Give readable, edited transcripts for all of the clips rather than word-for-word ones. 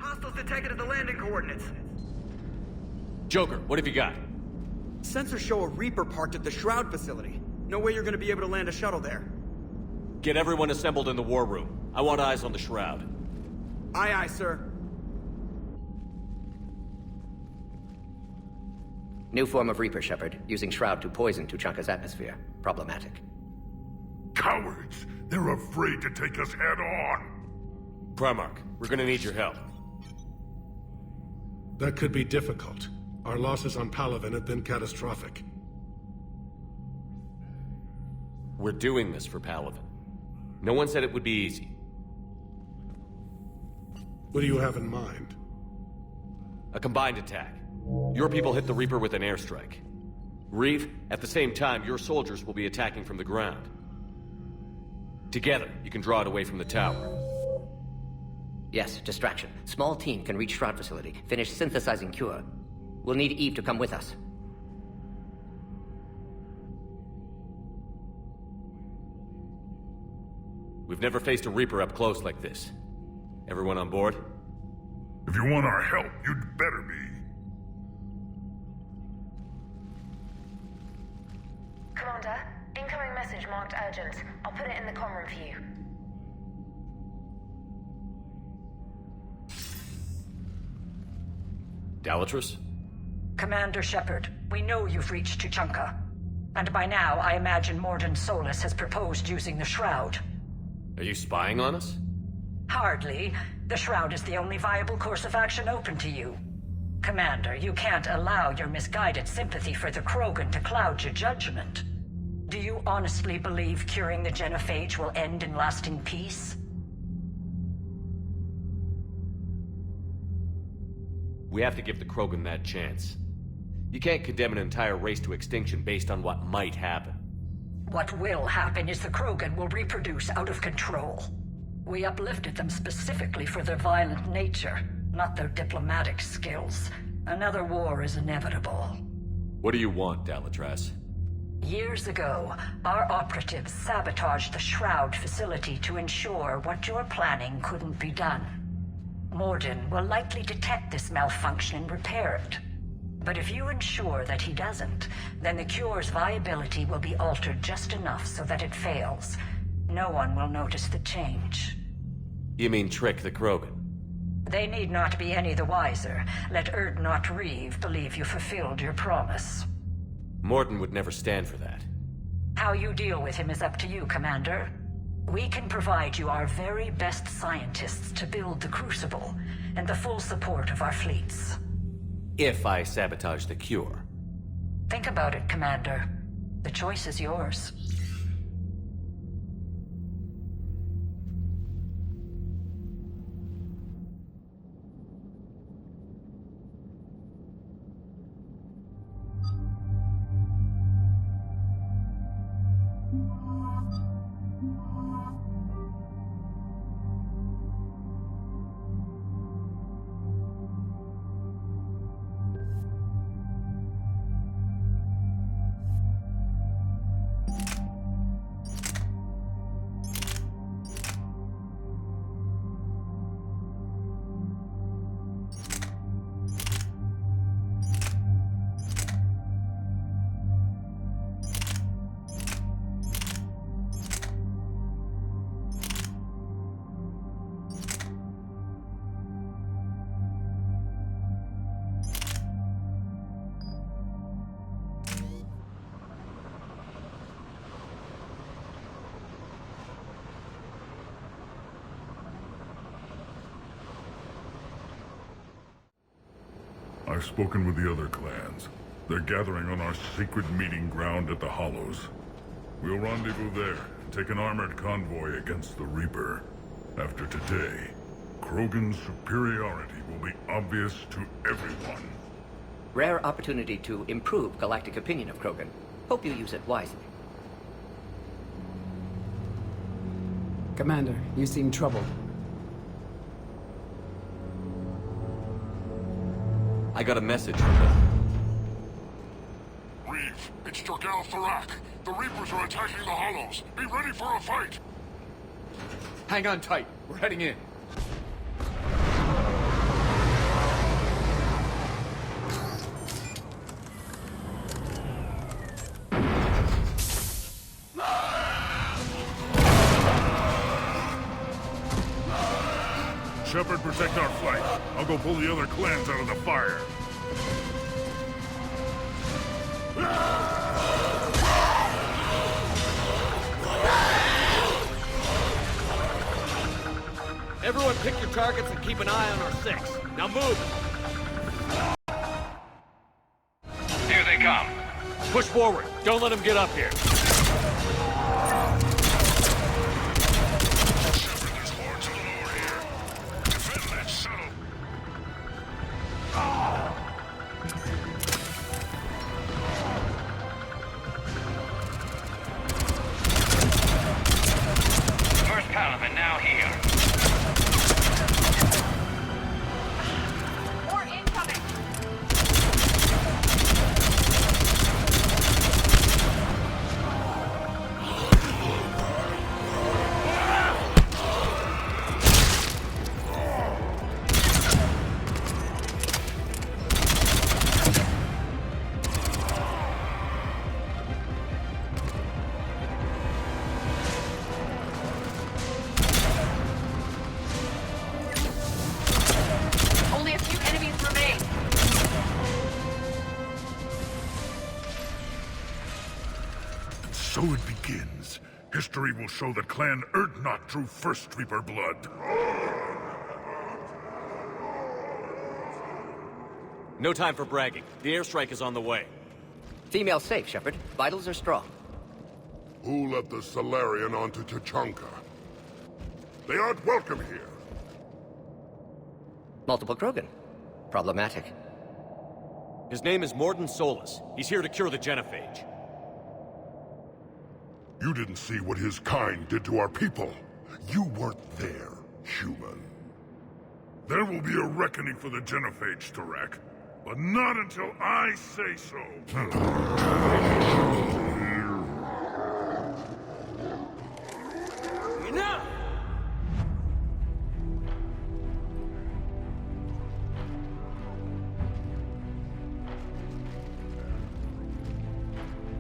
Hostiles detected at the landing coordinates. Joker, what have you got? Sensors show a Reaper parked at the Shroud facility. No way you're gonna be able to land a shuttle there. Get everyone assembled in the war room. I want eyes on the Shroud. Aye, aye, sir. New form of Reaper, Shepard, using Shroud to poison Tuchanka's atmosphere. Problematic. Cowards! They're afraid to take us head-on! Primarch, we're gonna need your help. That could be difficult. Our losses on Palaven have been catastrophic. We're doing this for Palaven. No one said it would be easy. What do you have in mind? A combined attack. Your people hit the Reaper with an airstrike. Reeve, at the same time, your soldiers will be attacking from the ground. Together, you can draw it away from the tower. Yes, distraction. Small team can reach Shroud facility, finish synthesizing cure. We'll need Eve to come with us. We've never faced a Reaper up close like this. Everyone on board? If you want our help, you'd better be. Commander, incoming message marked urgent. I'll put it in the comm room for you. Dalatrus? Commander Shepard, we know you've reached Tuchanka. And by now, I imagine Morden Solus has proposed using the Shroud. Are you spying on us? Hardly. The Shroud is the only viable course of action open to you. Commander, you can't allow your misguided sympathy for the Krogan to cloud your judgment. Do you honestly believe curing the genophage will end in lasting peace? We have to give the Krogan that chance. You can't condemn an entire race to extinction based on what might happen. What will happen is the Krogan will reproduce out of control. We uplifted them specifically for their violent nature, not their diplomatic skills. Another war is inevitable. What do you want, Dalatrus? Years ago, our operatives sabotaged the Shroud facility to ensure what you're planning couldn't be done. Morden will likely detect this malfunction and repair it. But if you ensure that he doesn't, then the cure's viability will be altered just enough so that it fails. No one will notice the change. You mean trick the Krogan? They need not be any the wiser. Let Erdnot Reeve believe you fulfilled your promise. Morden would never stand for that. How you deal with him is up to you, Commander. We can provide you our very best scientists to build the Crucible, and the full support of our fleets. If I sabotage the cure. Think about it, Commander. The choice is yours. I've spoken with the other clans. They're gathering on our secret meeting ground at the Hollows. We'll rendezvous there and take an armored convoy against the Reaper. After today, Krogan's superiority will be obvious to everyone. Rare opportunity to improve galactic opinion of Krogan. Hope you use it wisely. Commander, you seem troubled. I got a message from them. Reeve, it's Jorgal Tharak. The Reapers are attacking the Hollows. Be ready for a fight! Hang on tight. We're heading in. Shepard, protect our flank. I'll go pull the other clans out of the fire. Everyone pick your targets and keep an eye on our 6. Now move! Here they come. Push forward. Don't let them get up here. Shepard, there's hordes of them over here. Defend that shuttle. First Paladin now here. More incoming! Only a few enemies remain. So it begins. History will show that Clan Urdnot drew first Reaper blood. No time for bragging. The airstrike is on the way. Female safe, Shepard. Vitals are strong. Who let the Solarian onto Tachanka? They aren't welcome here. Multiple Krogan. Problematic. His name is Morden Solus. He's here to cure the genophage. You didn't see what his kind did to our people. You weren't there, human. There will be a reckoning for the genophage, Tarak. But not until I say so. Enough!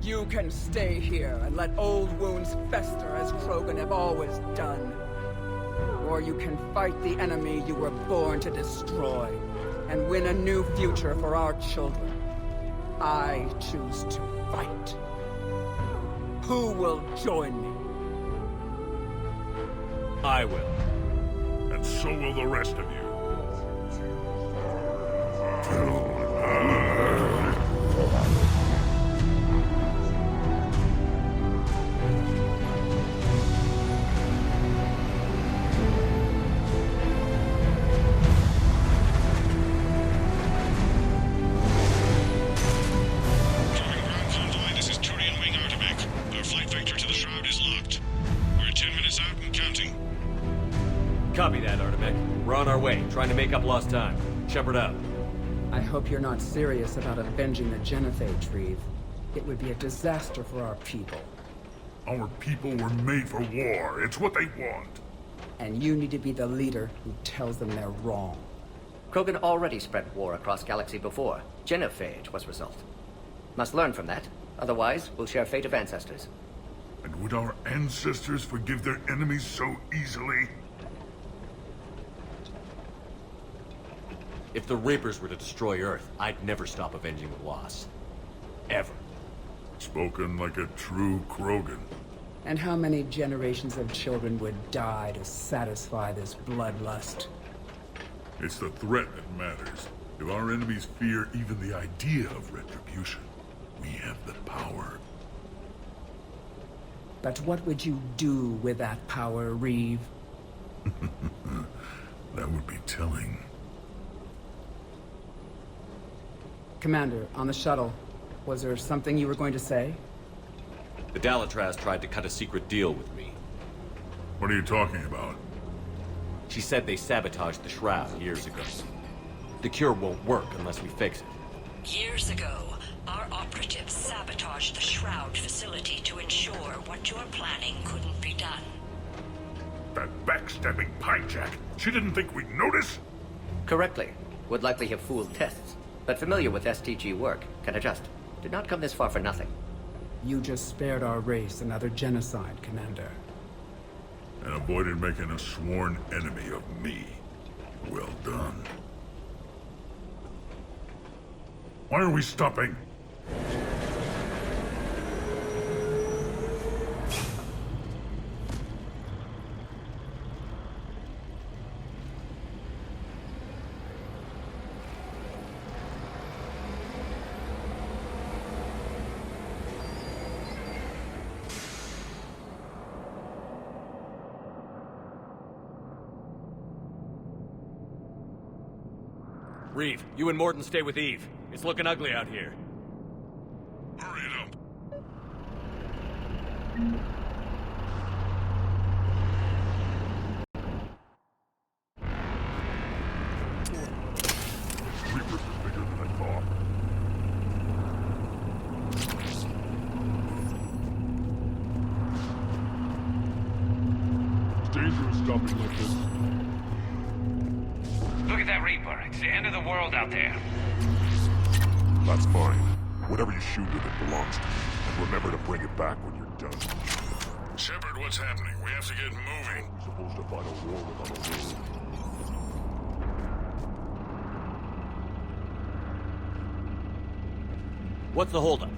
You can stay here and let old wounds fester as Krogan have always done. Or you can fight the enemy you were born to destroy and win a new future for our children. I choose to fight. Who will join me? I will. And so will the rest of you. Copy that, Artemec. We're on our way, trying to make up lost time. Shepard out. I hope you're not serious about avenging the genophage, Reeve. It would be a disaster for our people. Our people were made for war. It's what they want. And you need to be the leader who tells them they're wrong. Krogan already spread war across galaxy before. Genophage was result. Must learn from that. Otherwise, we'll share fate of ancestors. And would our ancestors forgive their enemies so easily? If the Reapers were to destroy Earth, I'd never stop avenging the loss. Ever. Spoken like a true Krogan. And how many generations of children would die to satisfy this bloodlust? It's the threat that matters. If our enemies fear even the idea of retribution, we have the power. But what would you do with that power, Reeve? That would be telling. Commander, on the shuttle, was there something you were going to say? The Dalatraz tried to cut a secret deal with me. What are you talking about? She said they sabotaged the Shroud years ago. The cure won't work unless we fix it. Years ago, our operatives sabotaged the Shroud facility to ensure what you're planning couldn't be done. That backstabbing pinejack. She didn't think we'd notice? Correctly. Would likely have fooled tests. But familiar with STG work, can adjust. Did not come this far for nothing. You just spared our race another genocide, Commander. And avoided making a sworn enemy of me. Well done. Why are we stopping? Reeve, you and Morton stay with Eve. It's looking ugly out here. Hurry it up. Reapers are bigger than I thought. It's dangerous stopping like this. Look at that Reaper. It's the end of the world out there. That's mine. Whatever you shoot with it belongs to me. And remember to bring it back when you're done. Shepard, what's happening? We have to get moving. We're supposed to fight a war without a war. What's the holdup?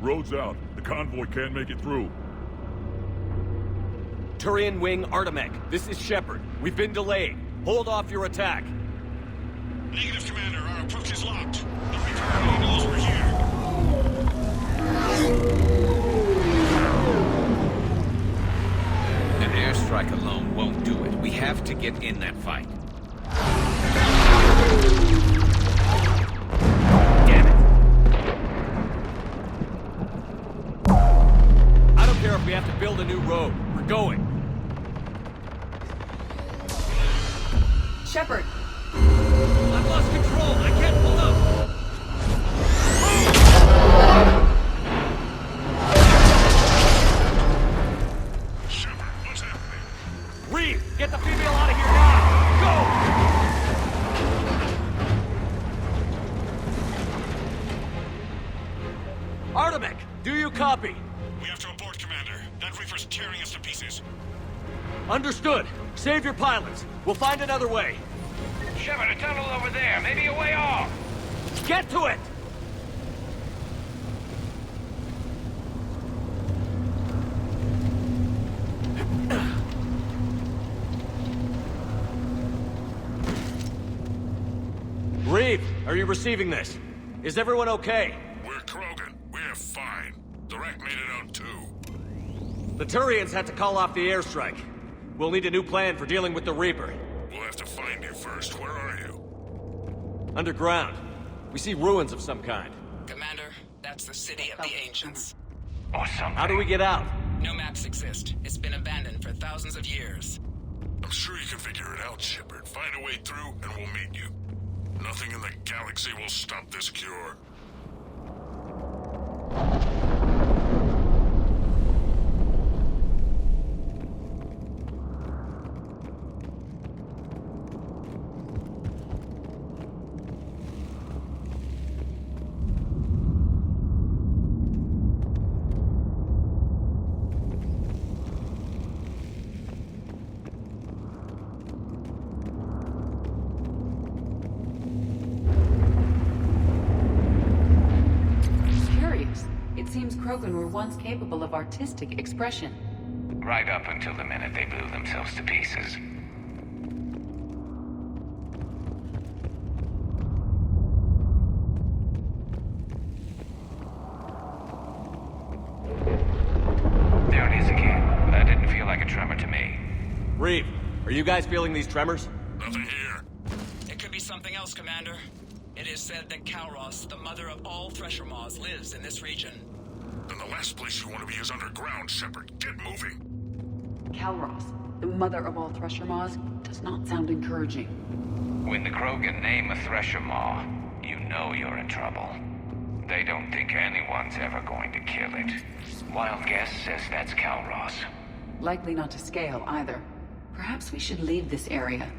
Road's out. The convoy can't make it through. Turian Wing Artemec, this is Shepard. We've been delayed. Hold off your attack. Negative, Commander. Our approach is locked. The Reaper already knows we're here. An airstrike alone won't do it. We have to get in that fight. Damn it. I don't care if we have to build a new road. We're going. Shepard! I've lost control! I can't pull up! Shepard, what's happening? Reeve, get the female out of here now! Go! Artemec, do you copy? We have to abort, Commander. That Reaper's tearing us to pieces. Understood. Save your pilots. We'll find another way. Shepard, a tunnel over there. Maybe a way off. Get to it! Reeve, are you receiving this? Is everyone okay? We're Krogan. We're fine. The wreck made it out too. The Turians had to call off the airstrike. We'll need a new plan for dealing with the Reaper. We'll have to find you first. Where are you? Underground. We see ruins of some kind. Commander, that's the city of the ancients. Or something. How do we get out? No maps exist. It's been abandoned for thousands of years. I'm sure you can figure it out, Shepard. Find a way through, and we'll meet you. Nothing in the galaxy will stop this cure. Krogan were once capable of artistic expression. Right up until the minute they blew themselves to pieces. There it is again. That didn't feel like a tremor to me. Reeve, are you guys feeling these tremors? Nothing here. It could be something else, Commander. It is said that Kalros, the mother of all Thresher Maws, lives in this region. Then the last place you want to be is underground, Shepard. Get moving. Kalros, the mother of all Thresher Maws, does not sound encouraging. When the Krogan name a Thresher Maw, you know you're in trouble. They don't think anyone's ever going to kill it. Wild guess says that's Kalros. Likely not to scale, either. Perhaps we should leave this area.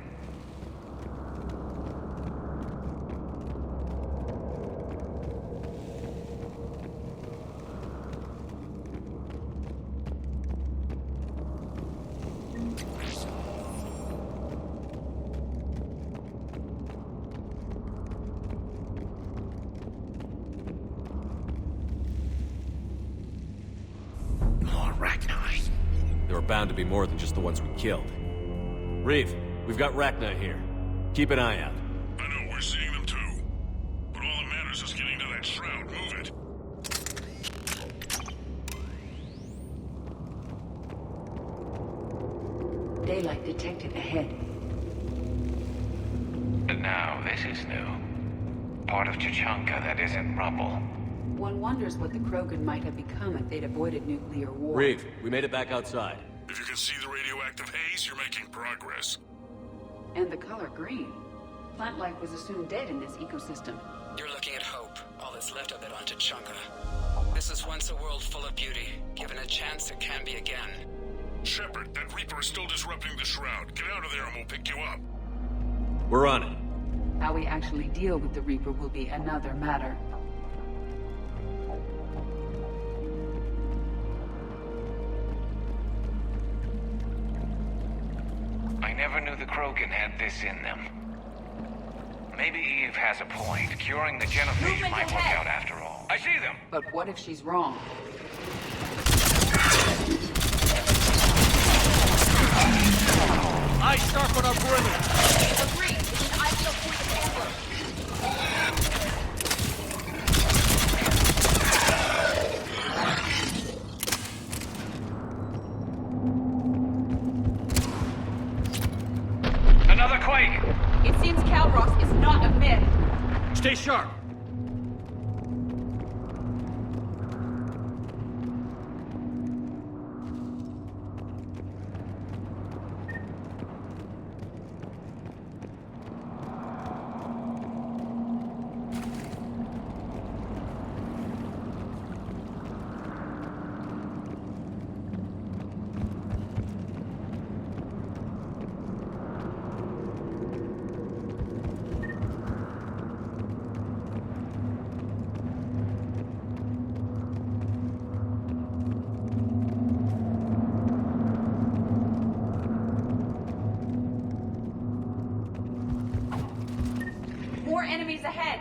bound to be more than just the ones we killed. Reeve, we've got Rachna here. Keep an eye out. I know, we're seeing them too. But all that matters is getting to that shroud. Move it. Daylight detected ahead. But now, this is new. Part of Chichanka that isn't rubble. One wonders what the Krogan might have become if they'd avoided nuclear war. Reeve, we made it back outside. If you can see the radioactive haze, you're making progress. And the color green. Plant life was assumed dead in this ecosystem. You're looking at hope, all that's left of it on Chichanka. This was once a world full of beauty. Given a chance, it can be again. Shepard, that Reaper is still disrupting the shroud. Get out of there and we'll pick you up. We're on it. How we actually deal with the Reaper will be another matter. I never knew the Krogan had this in them. Maybe Eve has a point. Curing the genophage might work out after all. I see them! But what if she's wrong? Ice sharp on our perimeter. Agreed. It's an ideal point of ambush. Another quake! It seems Calros is not a myth. Stay sharp. More enemies ahead.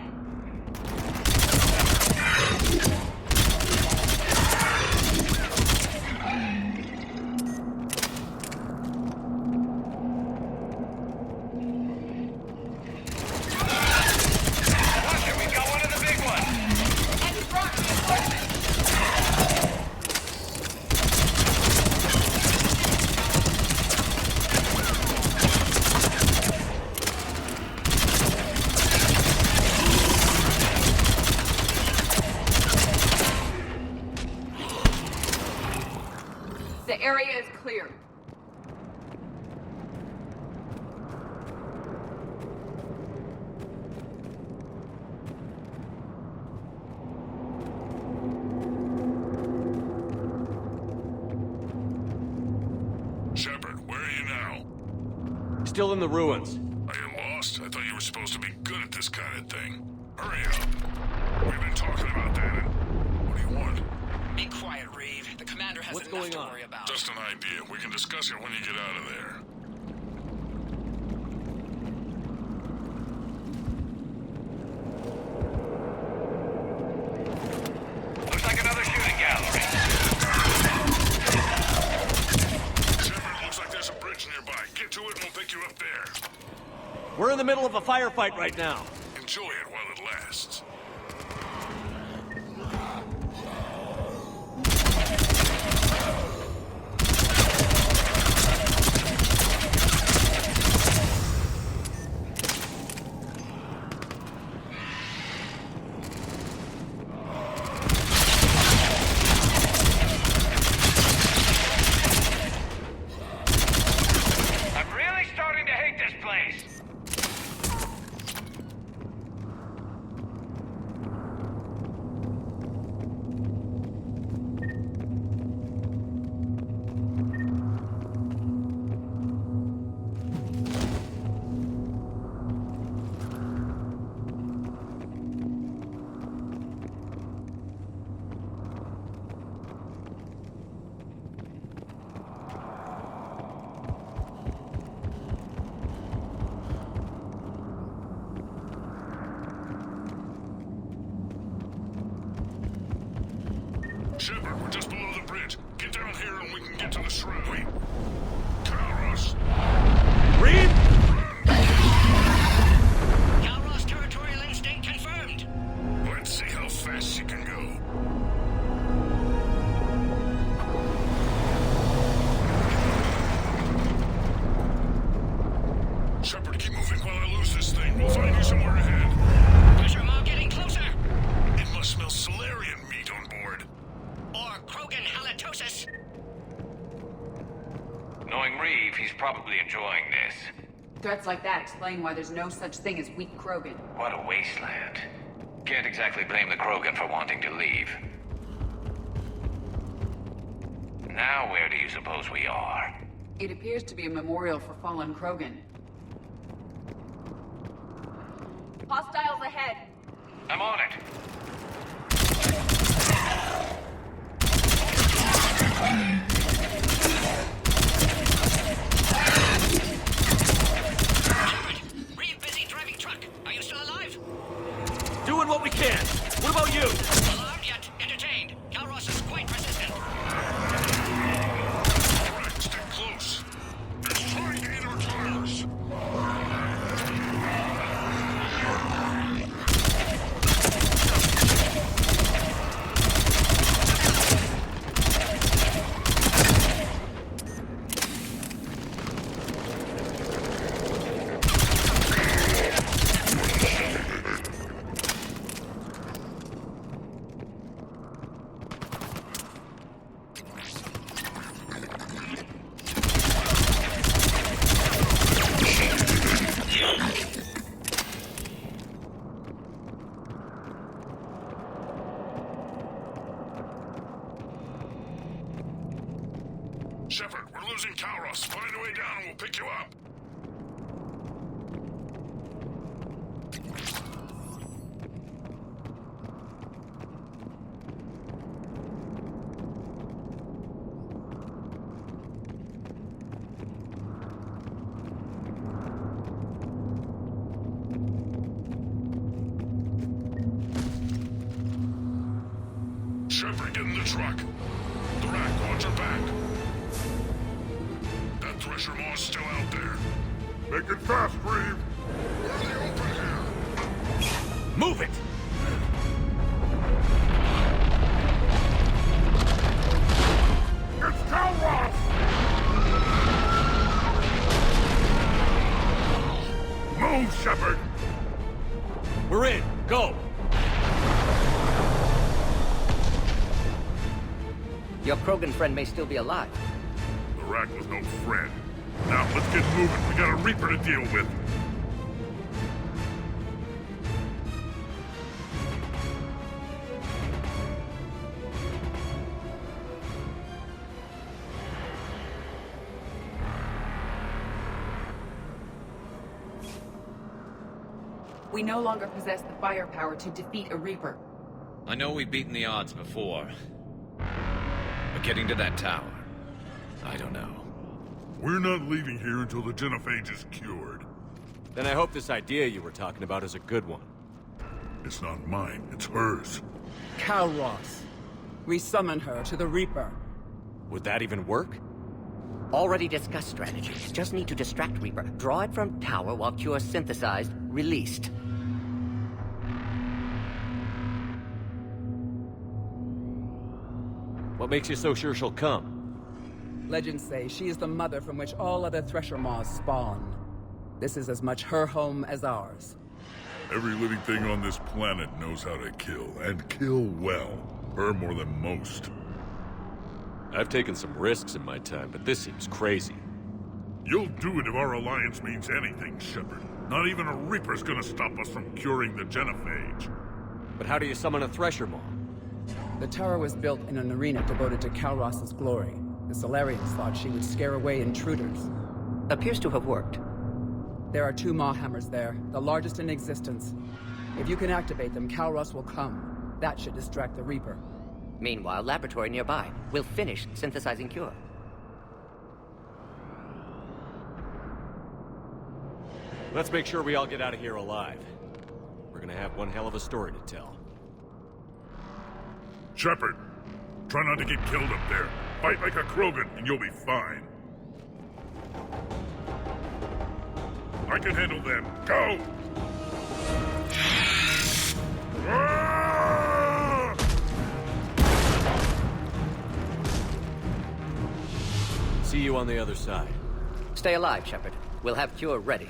We got one of the big ones! And he brought reinforcements. The area is clear. Shepard, where are you now? Still in the ruins. Are you lost? I thought you were supposed to be good at this kind of thing. Hurry up. We've been talking about that and... What do you want? Be quiet, Reeve. The commander has What's enough going to on? worry about. Just an idea. We can discuss it when you get out of there. Looks like another shooting gallery. Shepard, looks like there's a bridge nearby. Get to it and we'll pick you up there. We're in the middle of a firefight right now. Enjoy it while it lasts. I'm really starting to hate this place. Shepard, keep moving while I lose this thing. We'll find you somewhere ahead. Pressure Maw getting closer! It must smell Solarian meat on board. Or Krogan halitosis! Knowing Reeve, he's probably enjoying this. Threats like that explain why there's no such thing as weak Krogan. What a wasteland. Can't exactly blame the Krogan for wanting to leave. Now where do you suppose we are? It appears to be a memorial for fallen Krogan. Hostiles ahead! I'm on it. Reeve busy driving truck. Are you still alive? Doing what we can. What about you? Alarmed yet entertained. Calros is quite resistant. Alright, stick close. It's trying to hit our tires. Shepard, we're losing Calros. Find a way down and we'll pick you up. Shepard, get in the truck. The rack, watch your back. That Thresher Maw's still out there. Make it fast, Reeve. We're in the open here. Move it! It's Calros! Move, Shepard! We're in. Go! Your Krogan friend may still be alive. The rack was no friend. Now, let's get moving. We got a Reaper to deal with. We no longer possess the firepower to defeat a Reaper. I know we've beaten the odds before. But getting to that tower, I don't know. We're not leaving here until the genophage is cured. Then I hope this idea you were talking about is a good one. It's not mine, it's hers. Calros. We summon her to the Reaper. Would that even work? Already discussed strategy. Just need to distract Reaper. Draw it from tower while Cure synthesized, released. What makes you so sure she'll come? Legends say she is the mother from which all other Thresher Maws spawn. This is as much her home as ours. Every living thing on this planet knows how to kill, and kill well. Her more than most. I've taken some risks in my time, but this seems crazy. You'll do it if our alliance means anything, Shepard. Not even a Reaper's gonna stop us from curing the genophage. But how do you summon a Thresher Maw? The tower was built in an arena devoted to Calros' glory. The Solarians thought she would scare away intruders. Appears to have worked. There are 2 Maw hammers there, the largest in existence. If you can activate them, Calros will come. That should distract the Reaper. Meanwhile, laboratory nearby. We'll finish synthesizing Cure. Let's make sure we all get out of here alive. We're gonna have one hell of a story to tell. Shepard, try not to get killed up there. Fight like a Krogan, and you'll be fine. I can handle them. Go! Ah! See you on the other side. Stay alive, Shepard. We'll have Cure ready.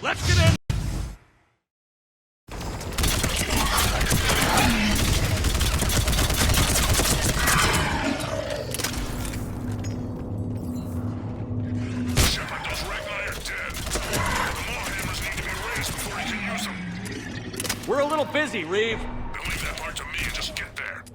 Let's get in! Shepard, those Ragnar are dead. The more hammers need to be raised before he can use them. We're a little busy, Reeve. Then leave that part to me and just get there.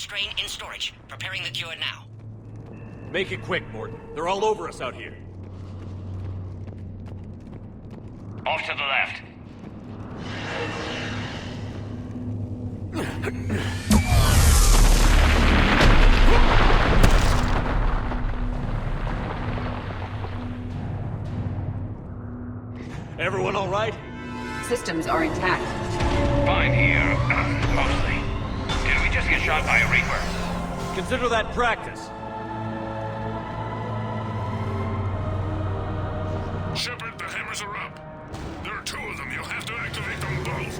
strain in storage. Preparing the cure now. Make it quick, Morton. They're all over us out here. Off to the left. Everyone all right? Systems are intact. Fine here. Mostly. Did we just get shot by a Reaper? Consider that practice. Shepard, the hammers are up. There are two of them. You'll have to activate them both.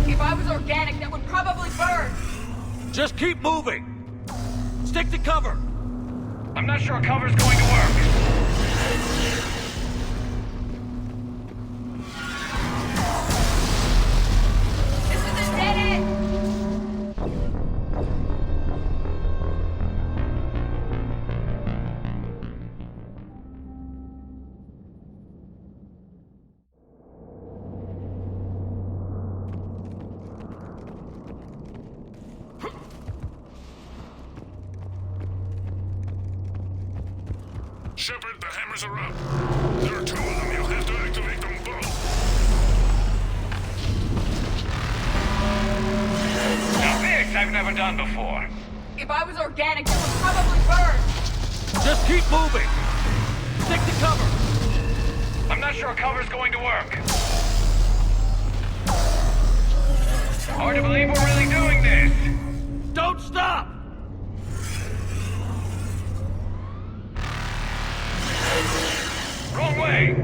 If I was organic, that would probably burn. Just keep moving. Stick to cover. I'm not sure cover's going to work. This is a dead end. Shepard, the hammers are up. There are two of them. You'll have to activate them both. Now this I've never done before. If I was organic, that would probably burn. Just keep moving. Stick to cover. I'm not sure cover's going to work. Hard to believe we're really doing this. Don't stop! Wrong way!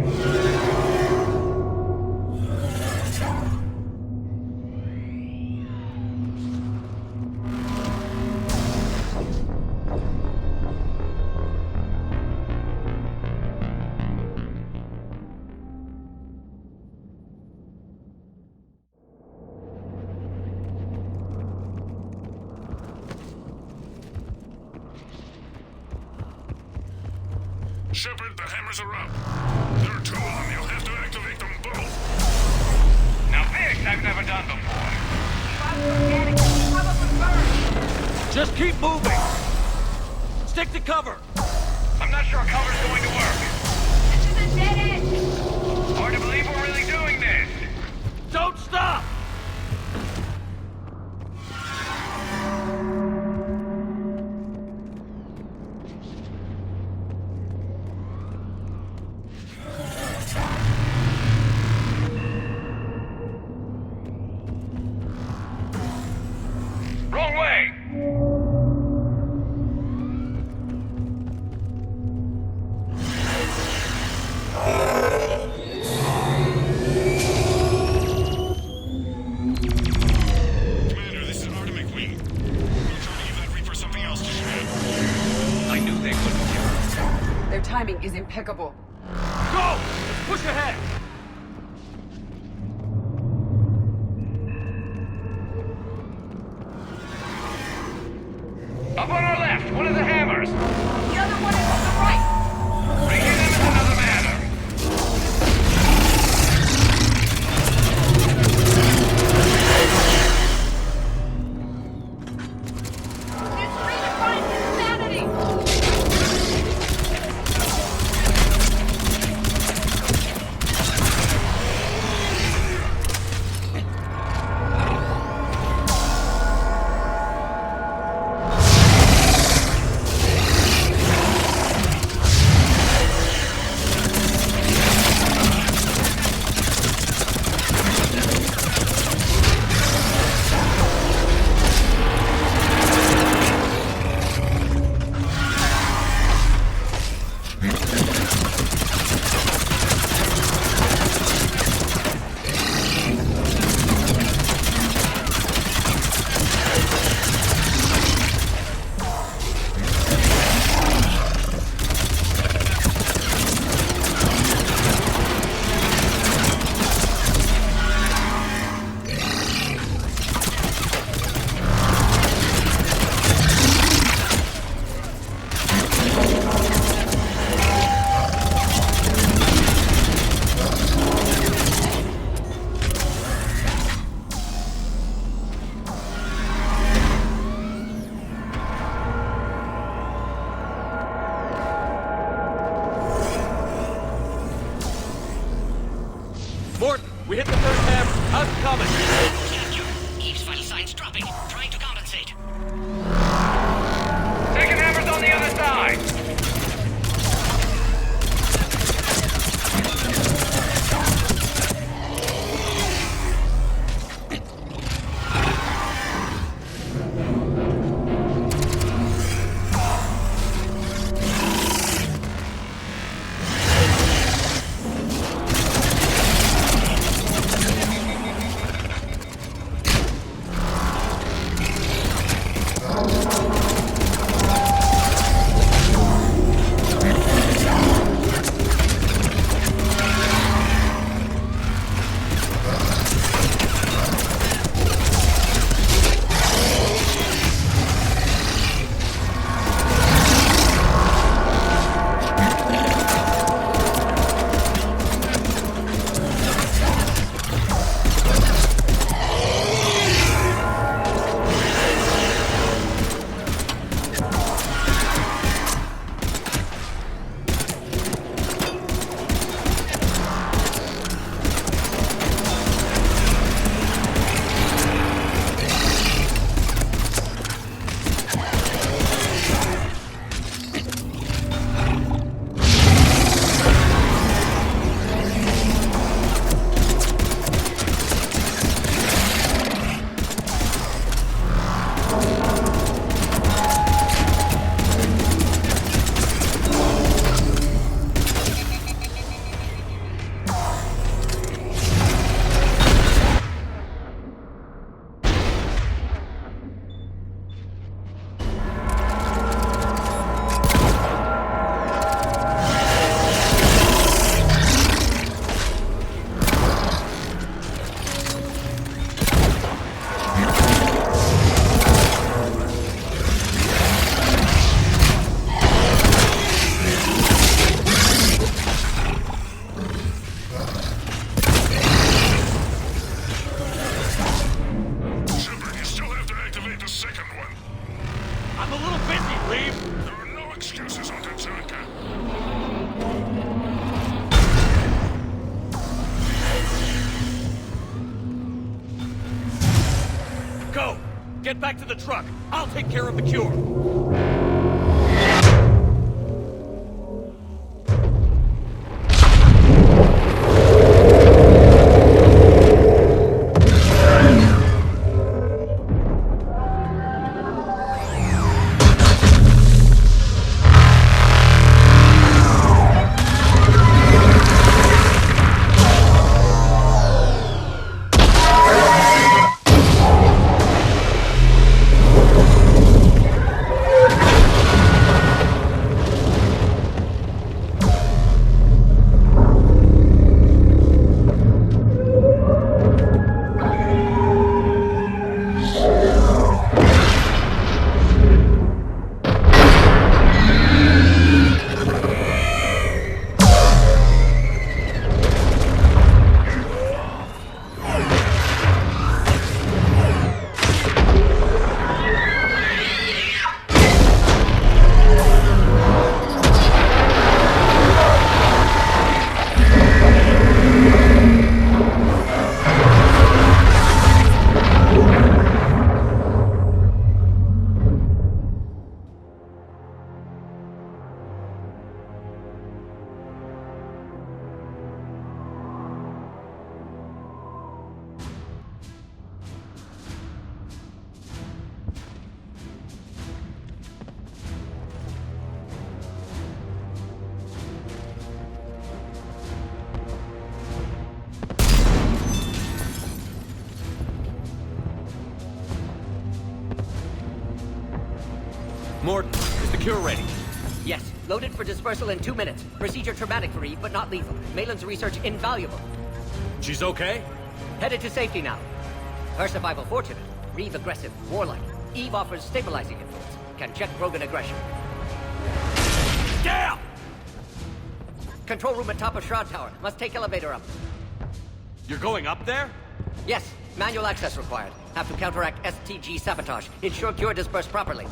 Shepard, the hammers are up. There are two of them. You'll have to activate them both. Now this I've never done before. If I was organic, that would probably burn. Just keep moving. Stick to cover. I'm not sure cover's going to work. This is a dead end. Hard to believe we're really doing this. Don't stop! Wrong way! Commander, this is Milky Way. We were trying to give that Reaper something else to shoot at. I knew they couldn't kill us. Their timing is impeccable. Go! Let's push ahead! Up on our left, one of the hammers. The other one is on the right. Bringing them is another matter. Morton, we hit the first hammer. How's it coming? Capture. Eve's vital signs dropping. Trying to compensate. Second hammer's on the other side! Get back to the truck. I'll take care of the cure. Morton, is the cure ready? Yes, loaded for dispersal in 2 minutes. Procedure traumatic for Eve, but not lethal. Malin's research invaluable. She's okay? Headed to safety now. Her survival fortunate. Reeve aggressive, warlike. Eve offers stabilizing influence. Can check Krogan aggression. Down! Control room at top of Shroud Tower. Must take elevator up. You're going up there? Yes, manual access required. Have to counteract STG sabotage. Ensure cure dispersed properly.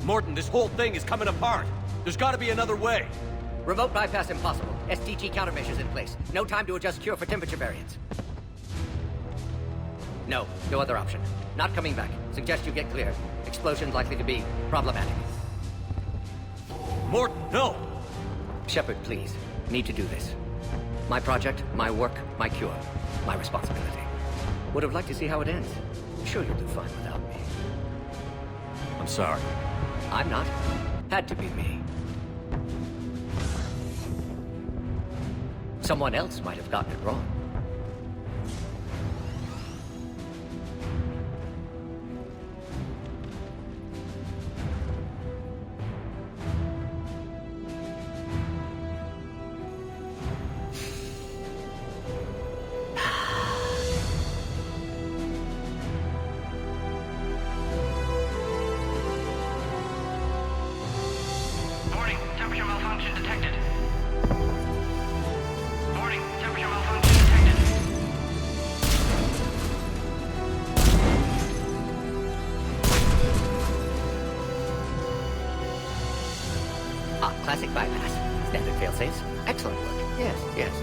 Morton, this whole thing is coming apart. There's gotta be another way. Remote bypass impossible. SDG countermeasures in place. No time to adjust cure for temperature variance. No other option. Not coming back. Suggest you get clear. Explosion likely to be problematic. Mort, no! Shepard, please. Need to do this. My project, my work, my cure. My responsibility. Would have liked to see how it ends. Sure you'll do fine without me. I'm sorry. I'm not. Had to be me. Someone else might have gotten it wrong. Warning, temperature malfunction detected. Warning, temperature malfunction detected. Classic bypass. Standard failsafes. Excellent work. Yes.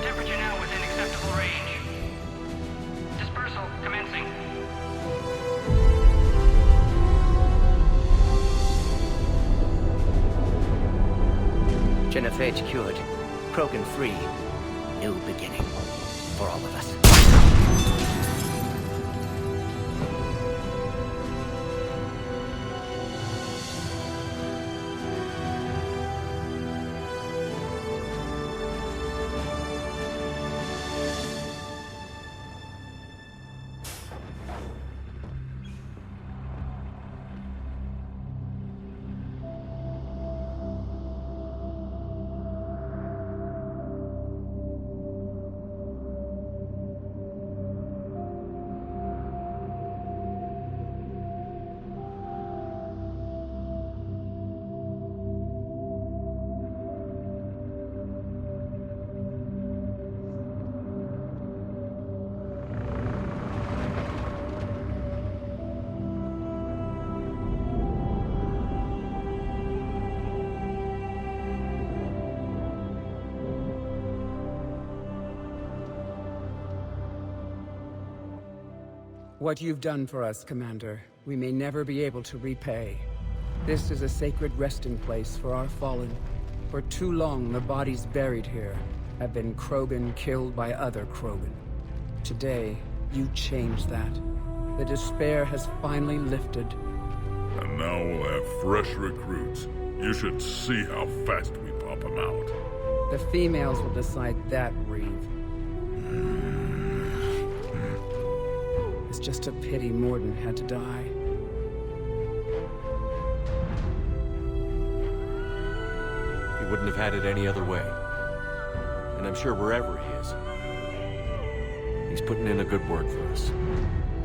Temperature now within acceptable range. Dispersal commencing. Genophage cured. Krogan free. New beginning. For all of us. What you've done for us, Commander, we may never be able to repay. This is a sacred resting place for our fallen. For too long, the bodies buried here have been Krogan killed by other Krogan. Today, you changed that. The despair has finally lifted. And now we'll have fresh recruits. You should see how fast we pop them out. The females will decide that, Reeve. It's just a pity Morden had to die. He wouldn't have had it any other way. And I'm sure wherever he is, he's putting in a good word for us.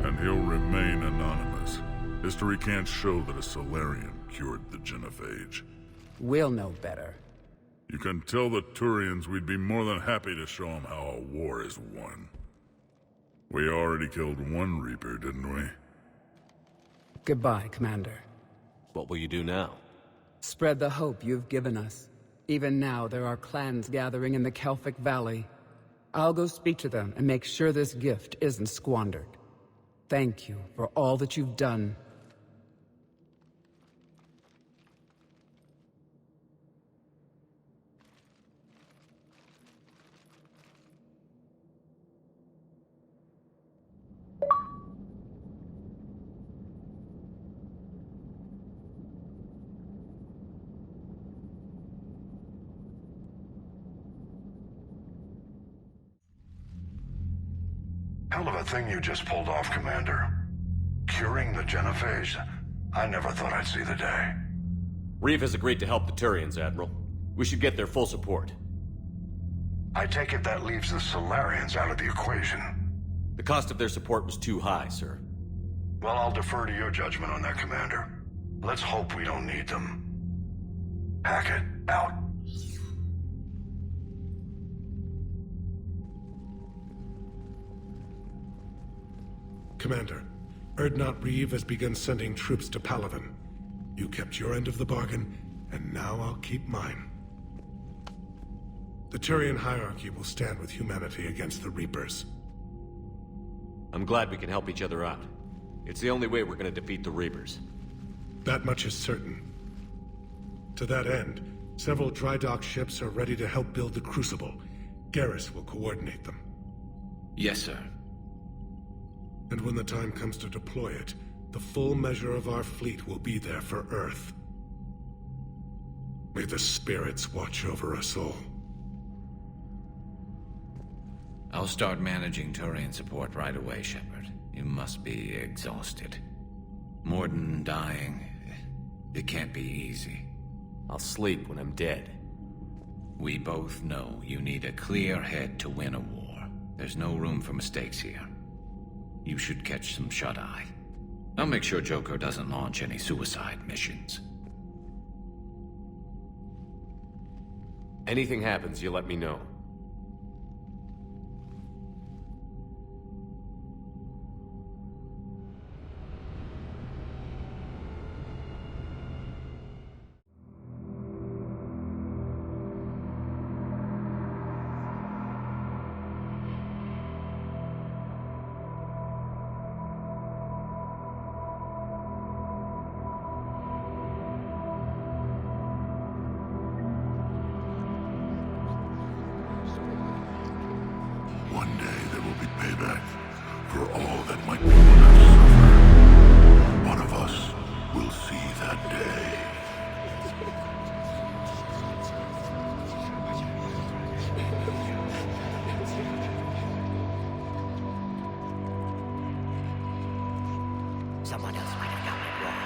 And he'll remain anonymous. History can't show that a Solarian cured the genophage. We'll know better. You can tell the Turians we'd be more than happy to show them how a war is won. We already killed one Reaper, didn't we? Goodbye, Commander. What will you do now? Spread the hope you've given us. Even now, there are clans gathering in the Kelphic Valley. I'll go speak to them and make sure this gift isn't squandered. Thank you for all that you've done. Hell of a thing you just pulled off, Commander. Curing the genophage? I never thought I'd see the day. Reeve has agreed to help the Turians, Admiral. We should get their full support. I take it that leaves the Solarians out of the equation. The cost of their support was too high, sir. Well, I'll defer to your judgment on that, Commander. Let's hope we don't need them. Hackett, out. Commander, Erdnot Reeve has begun sending troops to Palaven. You kept your end of the bargain, and now I'll keep mine. The Turian hierarchy will stand with humanity against the Reapers. I'm glad we can help each other out. It's the only way we're gonna defeat the Reapers. That much is certain. To that end, several dry dock ships are ready to help build the Crucible. Garrus will coordinate them. Yes, sir. And when the time comes to deploy it, the full measure of our fleet will be there for Earth. May the spirits watch over us all. I'll start managing Turian support right away, Shepard. You must be exhausted. Morden dying, it can't be easy. I'll sleep when I'm dead. We both know you need a clear head to win a war. There's no room for mistakes here. You should catch some shut-eye. I'll make sure Joker doesn't launch any suicide missions. Anything happens, you let me know. One day there will be payback for all that my people have suffered. One of us will see that day. Someone else might have gotten it wrong.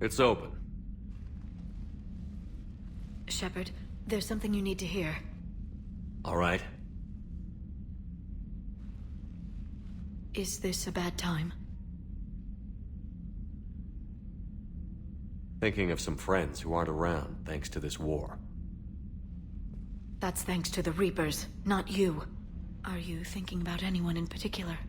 It's open. Shepard, there's something you need to hear. All right. Is this a bad time? Thinking of some friends who aren't around thanks to this war. That's thanks to the Reapers, not you. Are you thinking about anyone in particular?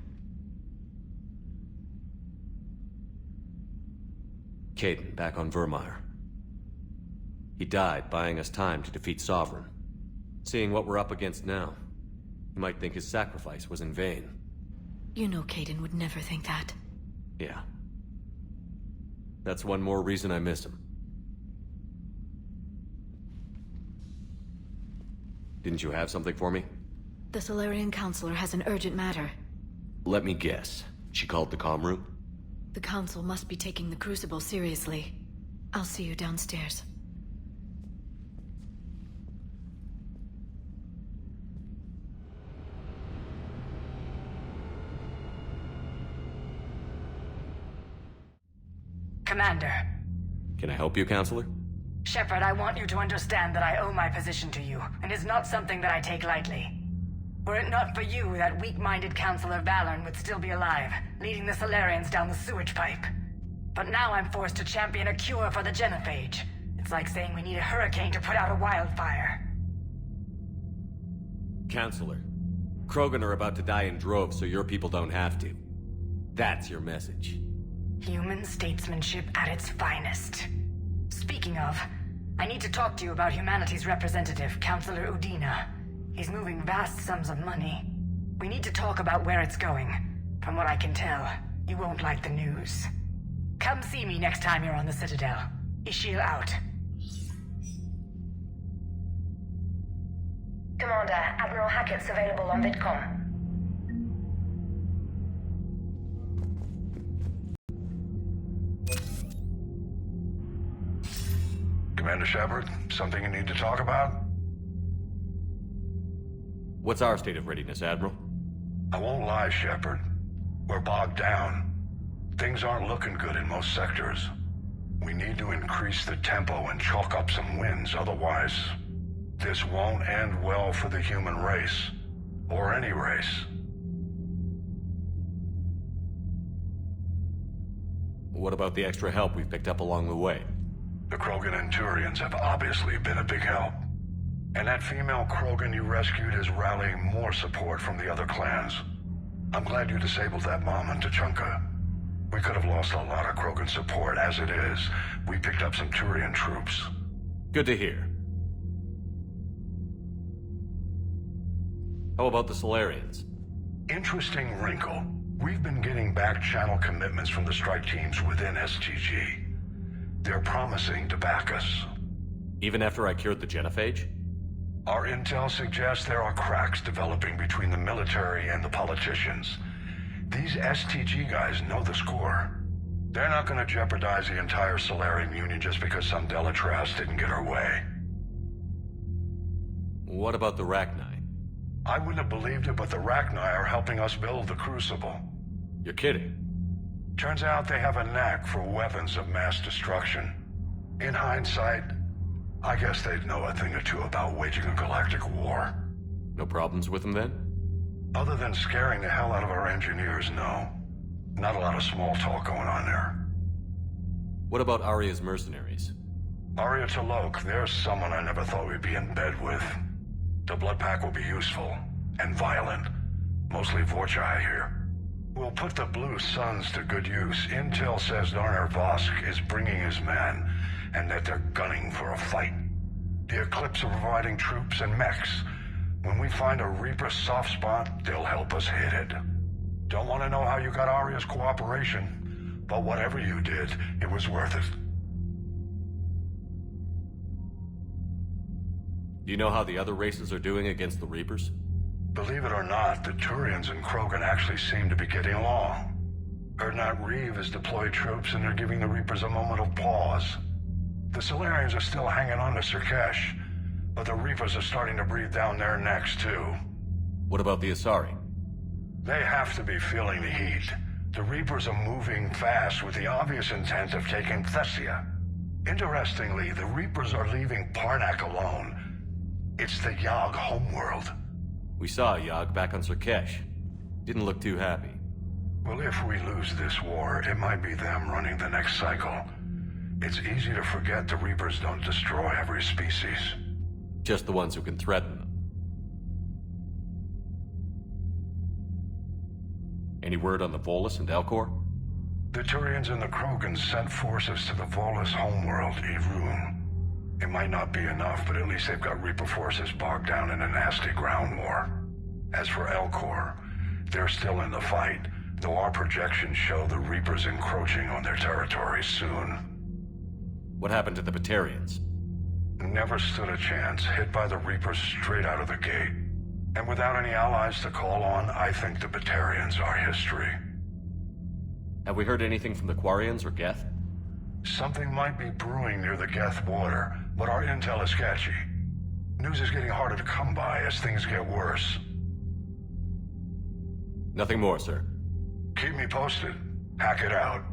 Caden, back on Vermeer. He died buying us time to defeat Sovereign. Seeing what we're up against now, you might think his sacrifice was in vain. You know Caden would never think that. Yeah. That's one more reason I miss him. Didn't you have something for me? The Solarian Counselor has an urgent matter. Let me guess. She called the comm room? The Council must be taking the Crucible seriously. I'll see you downstairs. Commander. Can I help you, Counselor? Shepard, I want you to understand that I owe my position to you, and it's not something that I take lightly. Were it not for you, that weak-minded Counselor Valorn would still be alive, leading the Solarians down the sewage pipe. But now I'm forced to champion a cure for the genophage. It's like saying we need a hurricane to put out a wildfire. Counselor, Krogan are about to die in droves so your people don't have to. That's your message. Human statesmanship at its finest. Speaking of, I need to talk to you about humanity's representative, Councillor Udina. He's moving vast sums of money. We need to talk about where it's going. From what I can tell, you won't like the news. Come see me next time you're on the Citadel. Ishil out. Commander, Admiral Hackett's available on VidCom. Commander Shepard, something you need to talk about? What's our state of readiness, Admiral? I won't lie, Shepard. We're bogged down. Things aren't looking good in most sectors. We need to increase the tempo and chalk up some wins, otherwise this won't end well for the human race. Or any race. What about the extra help we've picked up along the way? The Krogan and Turians have obviously been a big help. And that female Krogan you rescued is rallying more support from the other clans. I'm glad you disabled that bomb on Tuchanka. We could have lost a lot of Krogan support. As it is, we picked up some Turian troops. Good to hear. How about the Solarians? Interesting wrinkle. We've been getting back-channel commitments from the strike teams within STG. They're promising to back us. Even after I cured the genophage? Our intel suggests there are cracks developing between the military and the politicians. These STG guys know the score. They're not going to jeopardize the entire Solarian Union just because some Delatras didn't get our way. What about the Rachni? I wouldn't have believed it, but the Rachni are helping us build the Crucible. You're kidding. Turns out they have a knack for weapons of mass destruction. In hindsight, I guess they'd know a thing or two about waging a galactic war. No problems with them then? Other than scaring the hell out of our engineers, no. Not a lot of small talk going on there. What about Aria's mercenaries? Aria Talok, there's someone I never thought we'd be in bed with. The blood pack will be useful, and violent. Mostly Vorcha here. We'll put the Blue Suns to good use. Intel says Darner Vosk is bringing his men, and that they're gunning for a fight. The Eclipse are providing troops and mechs. When we find a Reaper soft spot, they'll help us hit it. Don't want to know how you got Aria's cooperation, but whatever you did, it was worth it. Do you know how the other races are doing against the Reapers? Believe it or not, the Turians and Krogan actually seem to be getting along. Erdnot Reeve has deployed troops and they're giving the Reapers a moment of pause. The Solarians are still hanging on to Surkesh, but the Reapers are starting to breathe down their necks too. What about the Asari? They have to be feeling the heat. The Reapers are moving fast with the obvious intent of taking Thessia. Interestingly, the Reapers are leaving Parnak alone. It's the Yog homeworld. We saw Yog back on Surkesh. Didn't look too happy. Well, if we lose this war, it might be them running the next cycle. It's easy to forget the Reapers don't destroy every species. Just the ones who can threaten them. Any word on the Volus and Elcor? The Turians and the Krogans sent forces to the Volus homeworld, Irun. It might not be enough, but at least they've got Reaper forces bogged down in a nasty ground war. As for Elcor, they're still in the fight, though our projections show the Reapers encroaching on their territory soon. What happened to the Batarians? Never stood a chance, hit by the Reapers straight out of the gate. And without any allies to call on, I think the Batarians are history. Have we heard anything from the Quarians or Geth? Something might be brewing near the Geth border, but our intel is sketchy. News is getting harder to come by as things get worse. Nothing more, sir. Keep me posted. Hack it out.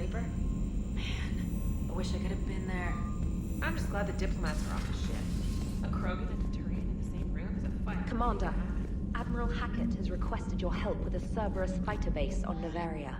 Reaper? Man, I wish I could have been there. I'm just glad the diplomats are off the ship. A Krogan and a Turian in the same room is a fight. Commander, Admiral Hackett has requested your help with a Cerberus fighter base on Novaria.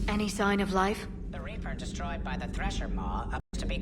Any sign of life? The Reaper destroyed by the Thresher Maw appears to be